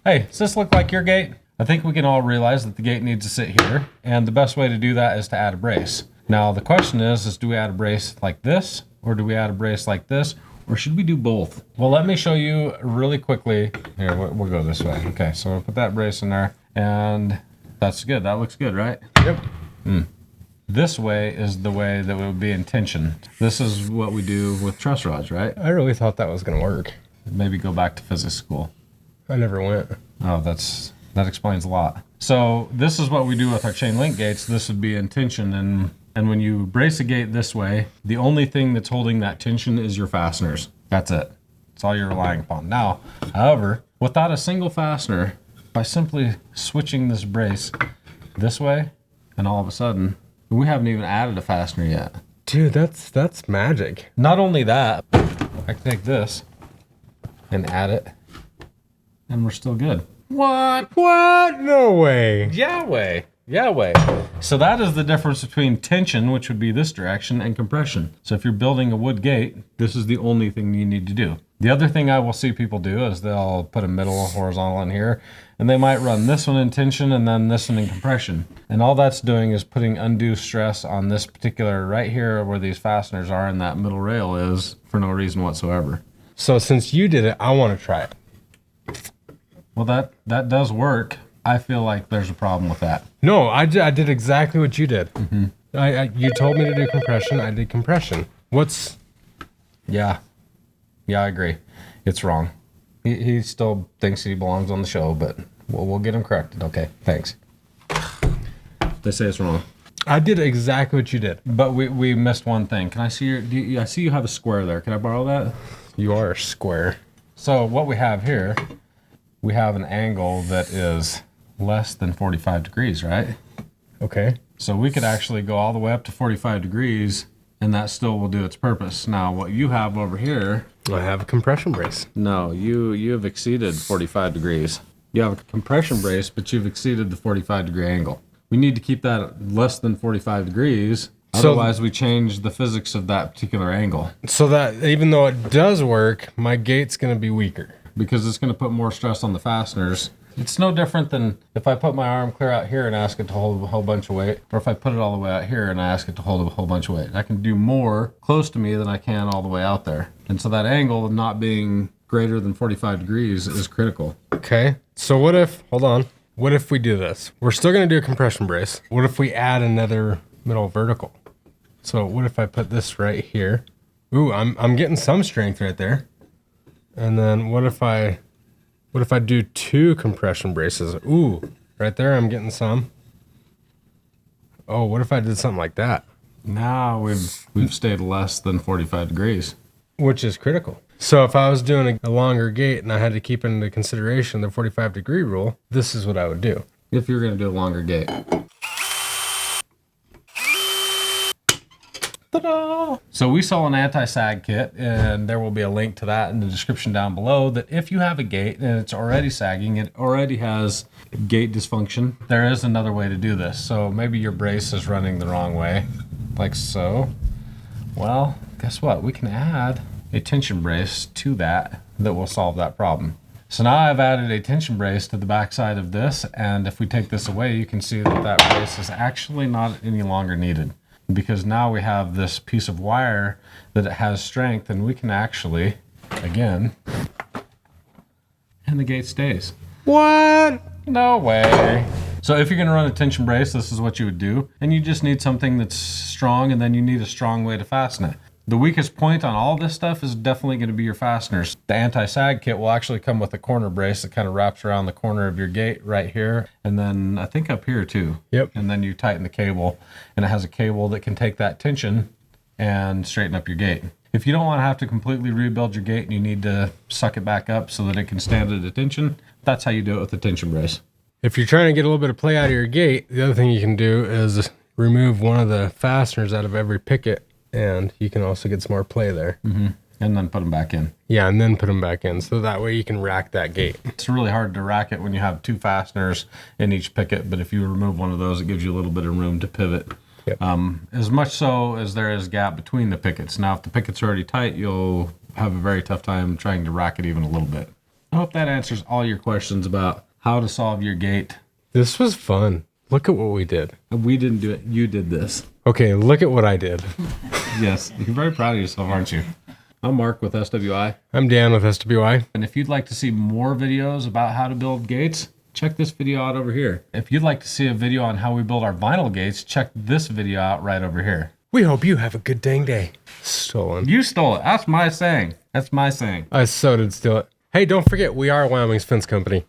Hey, does this look like your gate? I think we can all realize that the gate needs to sit here, and the best way to do that is to add a brace. Now, the question is do we add a brace like this, or do we add a brace like this, or should we do both? Well, let me show you really quickly. Here, we'll go this way. Okay, so we'll put that brace in there, and that's good. That looks good, right? Yep. This way is the way that it would be in tension. This is what we do with truss rods, right? I really thought that was going to work. Maybe go back to physics school. I never went. Oh, that explains a lot. So this is what we do with our chain link gates. This would be in tension, and when you brace a gate this way, the only thing that's holding that tension is your fasteners. That's it. That's all you're relying upon. Now, however, without a single fastener, by simply switching this brace this way, and all of a sudden, we haven't even added a fastener yet. Dude, that's magic. Not only that, I can take this and add it, and we're still good. What? No way. Yahweh. So that is the difference between tension, which would be this direction, and compression. So if you're building a wood gate, this is the only thing you need to do. The other thing I will see people do is they'll put a middle horizontal in here, and they might run this one in tension and then this one in compression. And all that's doing is putting undue stress on this particular right here where these fasteners are and that middle rail is for no reason whatsoever. So since you did it, I want to try it. Well, that does work. I feel like there's a problem with that. No, I did exactly what you did. Mm-hmm. You told me to do compression. I did compression. Yeah, I agree. It's wrong. He still thinks he belongs on the show, but we'll get him corrected. Okay, thanks. They say it's wrong. I did exactly what you did. But we missed one thing. Can I see I see you have a square there. Can I borrow that? You are a square. So what we have here, we have an angle that is less than 45 degrees, right? Okay. So we could actually go all the way up to 45 degrees, and that still will do its purpose. Now, what you have over here... I have a compression brace. No, you have exceeded 45 degrees. You have a compression brace, but you've exceeded the 45-degree angle. We need to keep that at less than 45 degrees. Otherwise, we change the physics of that particular angle. So that even though it does work, my gate's going to be weaker. Because it's going to put more stress on the fasteners. It's no different than if I put my arm clear out here and ask it to hold a whole bunch of weight, or if I put it all the way out here and I ask it to hold a whole bunch of weight. I can do more close to me than I can all the way out there. And so that angle of not being greater than 45 degrees is critical. Okay. So what if we do this? We're still going to do a compression brace. What if we add another middle vertical? So what if I put this right here? Ooh, I'm getting some strength right there. And then what if I do two compression braces? Ooh, right there I'm getting some. Oh, what if I did something like that? Now we've stayed less than 45 degrees. Which is critical. So if I was doing a longer gate and I had to keep into consideration the 45-degree rule, this is what I would do. If you're going to do a longer gate. Ta-da! So we sell an anti-sag kit, and there will be a link to that in the description down below, that if you have a gate and it's already sagging, it already has gate dysfunction, there is another way to do this. So maybe your brace is running the wrong way, like so. Well, guess what? We can add a tension brace to that will solve that problem. So now I've added a tension brace to the backside of this, and if we take this away, you can see that brace is actually not any longer needed. Because now we have this piece of wire that it has strength, and we can actually, again, and the gate stays. What? No way. So if you're going to run a tension brace, this is what you would do. And you just need something that's strong, and then you need a strong way to fasten it. The weakest point on all this stuff is definitely going to be your fasteners. The anti-sag kit will actually come with a corner brace that kind of wraps around the corner of your gate right here. And then I think up here too. Yep. And then you tighten the cable, and it has a cable that can take that tension and straighten up your gate. If you don't want to have to completely rebuild your gate and you need to suck it back up so that it can stand at attention, that's how you do it with the tension brace. If you're trying to get a little bit of play out of your gate, the other thing you can do is remove one of the fasteners out of every picket, and you can also get some more play there. Mm-hmm. And then put them back in. Yeah, and then put them back in. So that way you can rack that gate. It's really hard to rack it when you have two fasteners in each picket, but if you remove one of those, it gives you a little bit of room to pivot. Yep. As much so as there is gap between the pickets. Now, if the pickets are already tight, you'll have a very tough time trying to rack it even a little bit. I hope that answers all your questions about how to solve your gate. This was fun. Look at what we did. We didn't do it. You did this. Okay, look at what I did. Yes. You're very proud of yourself, aren't you? I'm Mark with SWI. I'm Dan with SWI. And if you'd like to see more videos about how to build gates, check this video out over here. If you'd like to see a video on how we build our vinyl gates, check this video out right over here. We hope you have a good dang day. Stolen. You stole it. That's my saying. That's my saying. I so did steal it. Hey, don't forget, we are Wyoming's Fence Company.